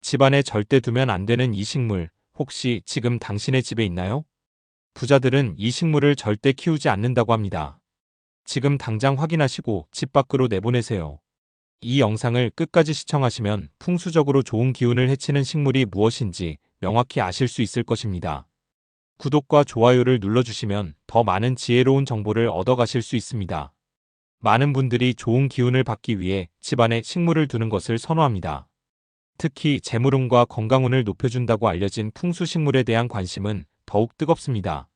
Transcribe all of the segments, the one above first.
집안에 절대 두면 안 되는 이 식물, 혹시 지금 당신의 집에 있나요? 부자들은 이 식물을 절대 키우지 않는다고 합니다. 지금 당장 확인하시고 집 밖으로 내보내세요. 이 영상을 끝까지 시청하시면 풍수적으로 좋은 기운을 해치는 식물이 무엇인지 명확히 아실 수 있을 것입니다. 구독과 좋아요를 눌러주시면 더 많은 지혜로운 정보를 얻어가실 수 있습니다. 많은 분들이 좋은 기운을 받기 위해 집안에 식물을 두는 것을 선호합니다. 특히 재물운과 건강운을 높여준다고 알려진 풍수식물에 대한 관심은 더욱 뜨겁습니다.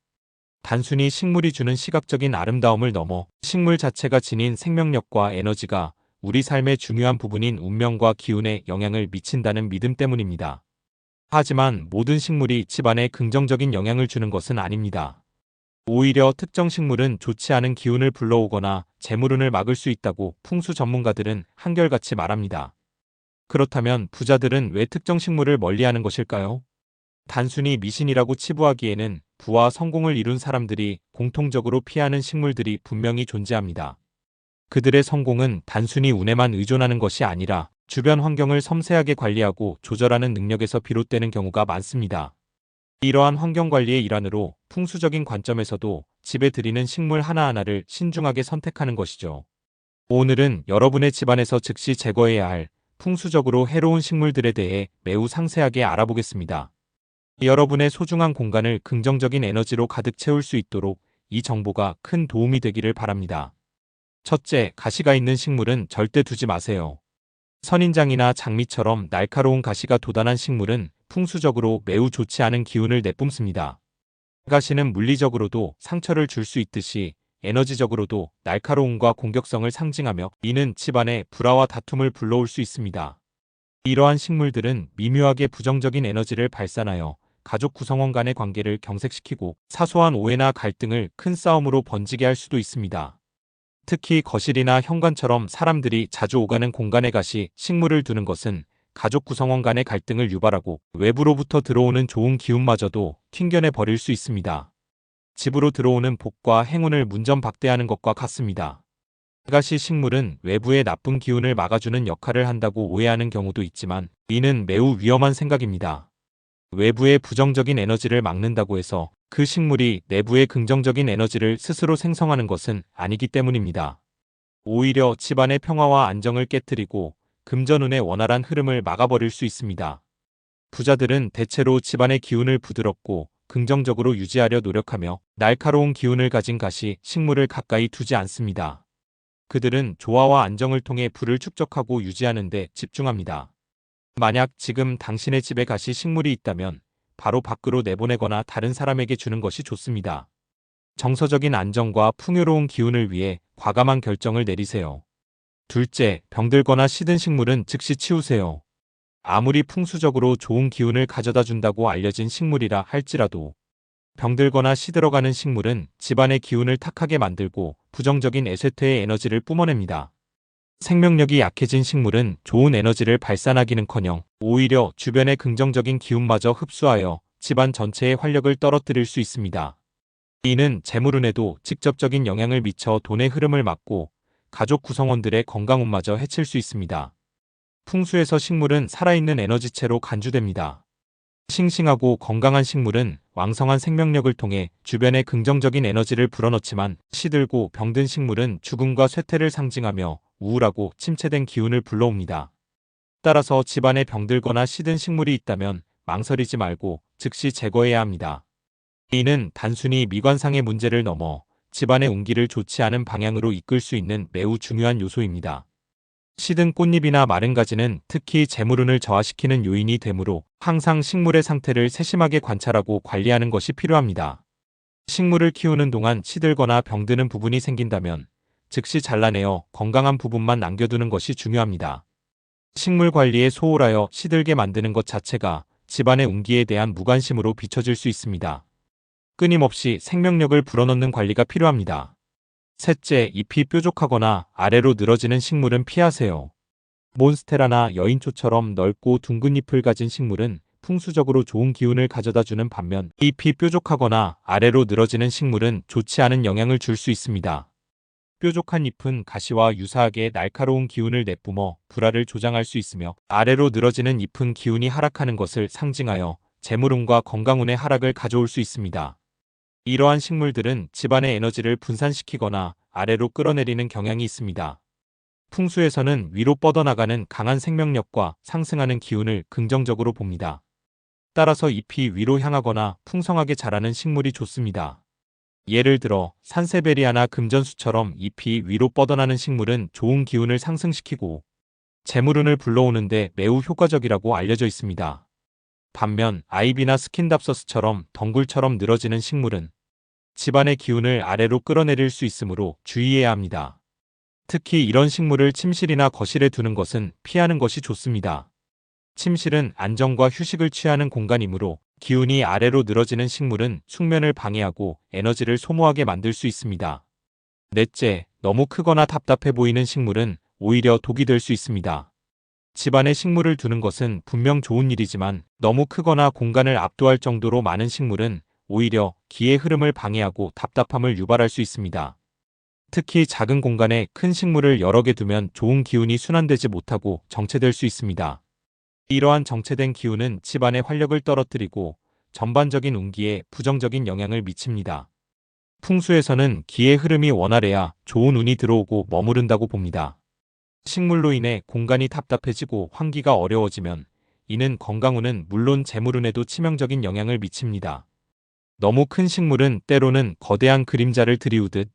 단순히 식물이 주는 시각적인 아름다움을 넘어 식물 자체가 지닌 생명력과 에너지가 우리 삶의 중요한 부분인 운명과 기운에 영향을 미친다는 믿음 때문입니다. 하지만 모든 식물이 집안에 긍정적인 영향을 주는 것은 아닙니다. 오히려 특정 식물은 좋지 않은 기운을 불러오거나 재물운을 막을 수 있다고 풍수 전문가들은 한결같이 말합니다. 그렇다면 부자들은 왜 특정 식물을 멀리하는 것일까요? 단순히 미신이라고 치부하기에는 부와 성공을 이룬 사람들이 공통적으로 피하는 식물들이 분명히 존재합니다. 그들의 성공은 단순히 운에만 의존하는 것이 아니라 주변 환경을 섬세하게 관리하고 조절하는 능력에서 비롯되는 경우가 많습니다. 이러한 환경관리의 일환으로 풍수적인 관점에서도 집에 들이는 식물 하나하나를 신중하게 선택하는 것이죠. 오늘은 여러분의 집안에서 즉시 제거해야 할 풍수적으로 해로운 식물들에 대해 매우 상세하게 알아보겠습니다. 여러분의 소중한 공간을 긍정적인 에너지로 가득 채울 수 있도록 이 정보가 큰 도움이 되기를 바랍니다. 첫째, 가시가 있는 식물은 절대 두지 마세요. 선인장이나 장미처럼 날카로운 가시가 돋아난 식물은 풍수적으로 매우 좋지 않은 기운을 내뿜습니다. 가시는 물리적으로도 상처를 줄 수 있듯이 에너지적으로도 날카로움과 공격성을 상징하며 이는 집안에 불화와 다툼을 불러올 수 있습니다. 이러한 식물들은 미묘하게 부정적인 에너지를 발산하여 가족 구성원 간의 관계를 경색시키고 사소한 오해나 갈등을 큰 싸움으로 번지게 할 수도 있습니다. 특히 거실이나 현관처럼 사람들이 자주 오가는 공간에 가시, 식물을 두는 것은 가족 구성원 간의 갈등을 유발하고 외부로부터 들어오는 좋은 기운마저도 튕겨내 버릴 수 있습니다. 집으로 들어오는 복과 행운을 문전박대하는 것과 같습니다. 가시 식물은 외부의 나쁜 기운을 막아주는 역할을 한다고 오해하는 경우도 있지만 이는 매우 위험한 생각입니다. 외부의 부정적인 에너지를 막는다고 해서 그 식물이 내부의 긍정적인 에너지를 스스로 생성하는 것은 아니기 때문입니다. 오히려 집안의 평화와 안정을 깨뜨리고 금전운의 원활한 흐름을 막아버릴 수 있습니다. 부자들은 대체로 집안의 기운을 부드럽고 긍정적으로 유지하려 노력하며 날카로운 기운을 가진 가시, 식물을 가까이 두지 않습니다. 그들은 조화와 안정을 통해 부를 축적하고 유지하는 데 집중합니다. 만약 지금 당신의 집에 가시 식물이 있다면 바로 밖으로 내보내거나 다른 사람에게 주는 것이 좋습니다. 정서적인 안정과 풍요로운 기운을 위해 과감한 결정을 내리세요. 둘째, 병들거나 시든 식물은 즉시 치우세요. 아무리 풍수적으로 좋은 기운을 가져다 준다고 알려진 식물이라 할지라도 병들거나 시들어가는 식물은 집안의 기운을 탁하게 만들고 부정적인 에세트의 에너지를 뿜어냅니다. 생명력이 약해진 식물은 좋은 에너지를 발산하기는커녕 오히려 주변의 긍정적인 기운마저 흡수하여 집안 전체의 활력을 떨어뜨릴 수 있습니다. 이는 재물운에도 직접적인 영향을 미쳐 돈의 흐름을 막고 가족 구성원들의 건강운마저 해칠 수 있습니다. 풍수에서 식물은 살아있는 에너지체로 간주됩니다. 싱싱하고 건강한 식물은 왕성한 생명력을 통해 주변에 긍정적인 에너지를 불어넣지만 시들고 병든 식물은 죽음과 쇠퇴를 상징하며 우울하고 침체된 기운을 불러옵니다. 따라서 집안에 병들거나 시든 식물이 있다면 망설이지 말고 즉시 제거해야 합니다. 이는 단순히 미관상의 문제를 넘어 집안의 운기를 좋지 않은 방향으로 이끌 수 있는 매우 중요한 요소입니다. 시든 꽃잎이나 마른 가지는 특히 재물운을 저하시키는 요인이 되므로 항상 식물의 상태를 세심하게 관찰하고 관리하는 것이 필요합니다. 식물을 키우는 동안 시들거나 병드는 부분이 생긴다면 즉시 잘라내어 건강한 부분만 남겨두는 것이 중요합니다. 식물 관리에 소홀하여 시들게 만드는 것 자체가 집안의 운기에 대한 무관심으로 비춰질 수 있습니다. 끊임없이 생명력을 불어넣는 관리가 필요합니다. 셋째, 잎이 뾰족하거나 아래로 늘어지는 식물은 피하세요. 몬스테라나 여인초처럼 넓고 둥근 잎을 가진 식물은 풍수적으로 좋은 기운을 가져다주는 반면 잎이 뾰족하거나 아래로 늘어지는 식물은 좋지 않은 영향을 줄 수 있습니다. 뾰족한 잎은 가시와 유사하게 날카로운 기운을 내뿜어 불화를 조장할 수 있으며, 아래로 늘어지는 잎은 기운이 하락하는 것을 상징하여 재물운과 건강운의 하락을 가져올 수 있습니다. 이러한 식물들은 집안의 에너지를 분산시키거나 아래로 끌어내리는 경향이 있습니다. 풍수에서는 위로 뻗어나가는 강한 생명력과 상승하는 기운을 긍정적으로 봅니다. 따라서 잎이 위로 향하거나 풍성하게 자라는 식물이 좋습니다. 예를 들어 산세베리아나 금전수처럼 잎이 위로 뻗어나는 식물은 좋은 기운을 상승시키고 재물운을 불러오는데 매우 효과적이라고 알려져 있습니다. 반면 아이비나 스킨답서스처럼 덩굴처럼 늘어지는 식물은 집안의 기운을 아래로 끌어내릴 수 있으므로 주의해야 합니다. 특히 이런 식물을 침실이나 거실에 두는 것은 피하는 것이 좋습니다. 침실은 안정과 휴식을 취하는 공간이므로 기운이 아래로 늘어지는 식물은 숙면을 방해하고 에너지를 소모하게 만들 수 있습니다. 넷째, 너무 크거나 답답해 보이는 식물은 오히려 독이 될 수 있습니다. 집안에 식물을 두는 것은 분명 좋은 일이지만 너무 크거나 공간을 압도할 정도로 많은 식물은 오히려 기의 흐름을 방해하고 답답함을 유발할 수 있습니다. 특히 작은 공간에 큰 식물을 여러 개 두면 좋은 기운이 순환되지 못하고 정체될 수 있습니다. 이러한 정체된 기운은 집안의 활력을 떨어뜨리고 전반적인 운기에 부정적인 영향을 미칩니다. 풍수에서는 기의 흐름이 원활해야 좋은 운이 들어오고 머무른다고 봅니다. 식물로 인해 공간이 답답해지고 환기가 어려워지면 이는 건강운은 물론 재물운에도 치명적인 영향을 미칩니다. 너무 큰 식물은 때로는 거대한 그림자를 들이우듯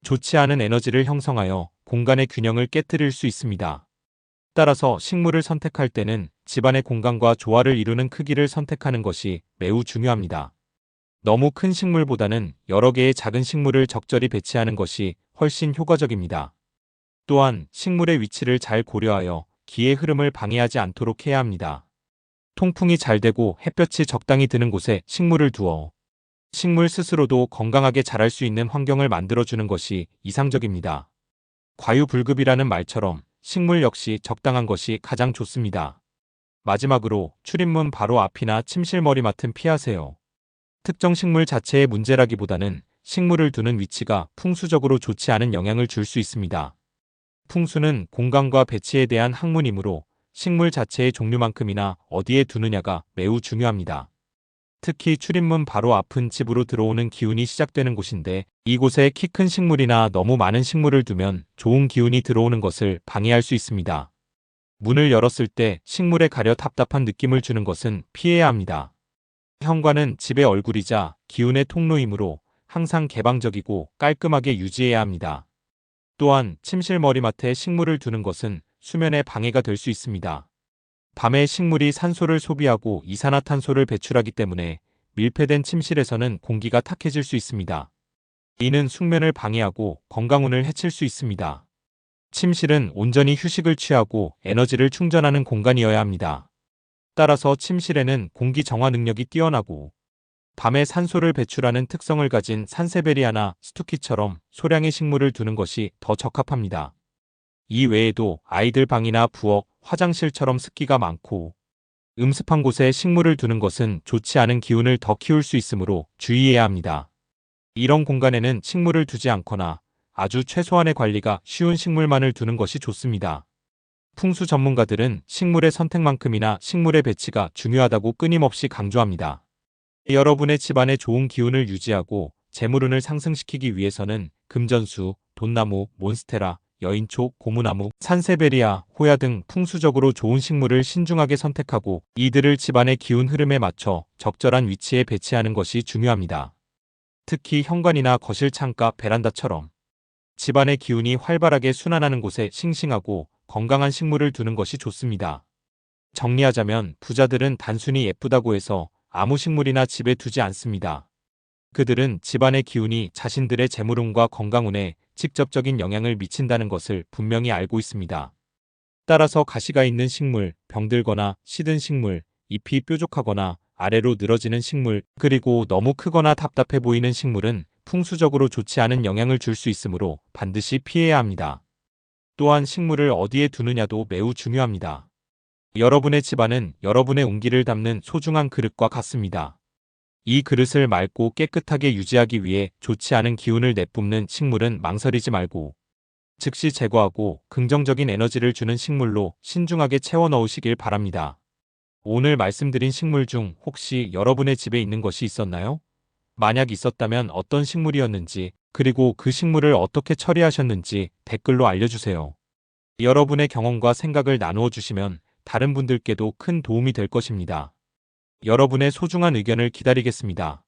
좋지 않은 에너지를 형성하여 공간의 균형을 깨뜨릴 수 있습니다. 따라서 식물을 선택할 때는 집안의 공간과 조화를 이루는 크기를 선택하는 것이 매우 중요합니다. 너무 큰 식물보다는 여러 개의 작은 식물을 적절히 배치하는 것이 훨씬 효과적입니다. 또한 식물의 위치를 잘 고려하여 기의 흐름을 방해하지 않도록 해야 합니다. 통풍이 잘 되고 햇볕이 적당히 드는 곳에 식물을 두어 식물 스스로도 건강하게 자랄 수 있는 환경을 만들어주는 것이 이상적입니다. 과유불급이라는 말처럼 식물 역시 적당한 것이 가장 좋습니다. 마지막으로 출입문 바로 앞이나 침실 머리맡은 피하세요. 특정 식물 자체의 문제라기보다는 식물을 두는 위치가 풍수적으로 좋지 않은 영향을 줄 수 있습니다. 풍수는 공간과 배치에 대한 학문이므로 식물 자체의 종류만큼이나 어디에 두느냐가 매우 중요합니다. 특히 출입문 바로 앞은 집으로 들어오는 기운이 시작되는 곳인데 이곳에 키 큰 식물이나 너무 많은 식물을 두면 좋은 기운이 들어오는 것을 방해할 수 있습니다. 문을 열었을 때 식물에 가려 답답한 느낌을 주는 것은 피해야 합니다. 현관은 집의 얼굴이자 기운의 통로이므로 항상 개방적이고 깔끔하게 유지해야 합니다. 또한 침실 머리맡에 식물을 두는 것은 수면에 방해가 될 수 있습니다. 밤에 식물이 산소를 소비하고 이산화탄소를 배출하기 때문에 밀폐된 침실에서는 공기가 탁해질 수 있습니다. 이는 숙면을 방해하고 건강운을 해칠 수 있습니다. 침실은 온전히 휴식을 취하고 에너지를 충전하는 공간이어야 합니다. 따라서 침실에는 공기 정화 능력이 뛰어나고 밤에 산소를 배출하는 특성을 가진 산세베리아나 스투키처럼 소량의 식물을 두는 것이 더 적합합니다. 이 외에도 아이들 방이나 부엌, 화장실처럼 습기가 많고 음습한 곳에 식물을 두는 것은 좋지 않은 기운을 더 키울 수 있으므로 주의해야 합니다. 이런 공간에는 식물을 두지 않거나 아주 최소한의 관리가 쉬운 식물만을 두는 것이 좋습니다. 풍수 전문가들은 식물의 선택만큼이나 식물의 배치가 중요하다고 끊임없이 강조합니다. 여러분의 집안에 좋은 기운을 유지하고 재물운을 상승시키기 위해서는 금전수, 돈나무, 몬스테라, 여인초, 고무나무, 산세베리아, 호야 등 풍수적으로 좋은 식물을 신중하게 선택하고 이들을 집안의 기운 흐름에 맞춰 적절한 위치에 배치하는 것이 중요합니다. 특히 현관이나 거실 창가, 베란다처럼 집안의 기운이 활발하게 순환하는 곳에 싱싱하고 건강한 식물을 두는 것이 좋습니다. 정리하자면 부자들은 단순히 예쁘다고 해서 아무 식물이나 집에 두지 않습니다. 그들은 집안의 기운이 자신들의 재물운과 건강운에 직접적인 영향을 미친다는 것을 분명히 알고 있습니다. 따라서 가시가 있는 식물, 병들거나 시든 식물, 잎이 뾰족하거나 아래로 늘어지는 식물, 그리고 너무 크거나 답답해 보이는 식물은 풍수적으로 좋지 않은 영향을 줄 수 있으므로 반드시 피해야 합니다. 또한 식물을 어디에 두느냐도 매우 중요합니다. 여러분의 집안은 여러분의 운기를 담는 소중한 그릇과 같습니다. 이 그릇을 맑고 깨끗하게 유지하기 위해 좋지 않은 기운을 내뿜는 식물은 망설이지 말고 즉시 제거하고 긍정적인 에너지를 주는 식물로 신중하게 채워 넣으시길 바랍니다. 오늘 말씀드린 식물 중 혹시 여러분의 집에 있는 것이 있었나요? 만약 있었다면 어떤 식물이었는지, 그리고 그 식물을 어떻게 처리하셨는지 댓글로 알려주세요. 여러분의 경험과 생각을 나누어 주시면 다른 분들께도 큰 도움이 될 것입니다. 여러분의 소중한 의견을 기다리겠습니다.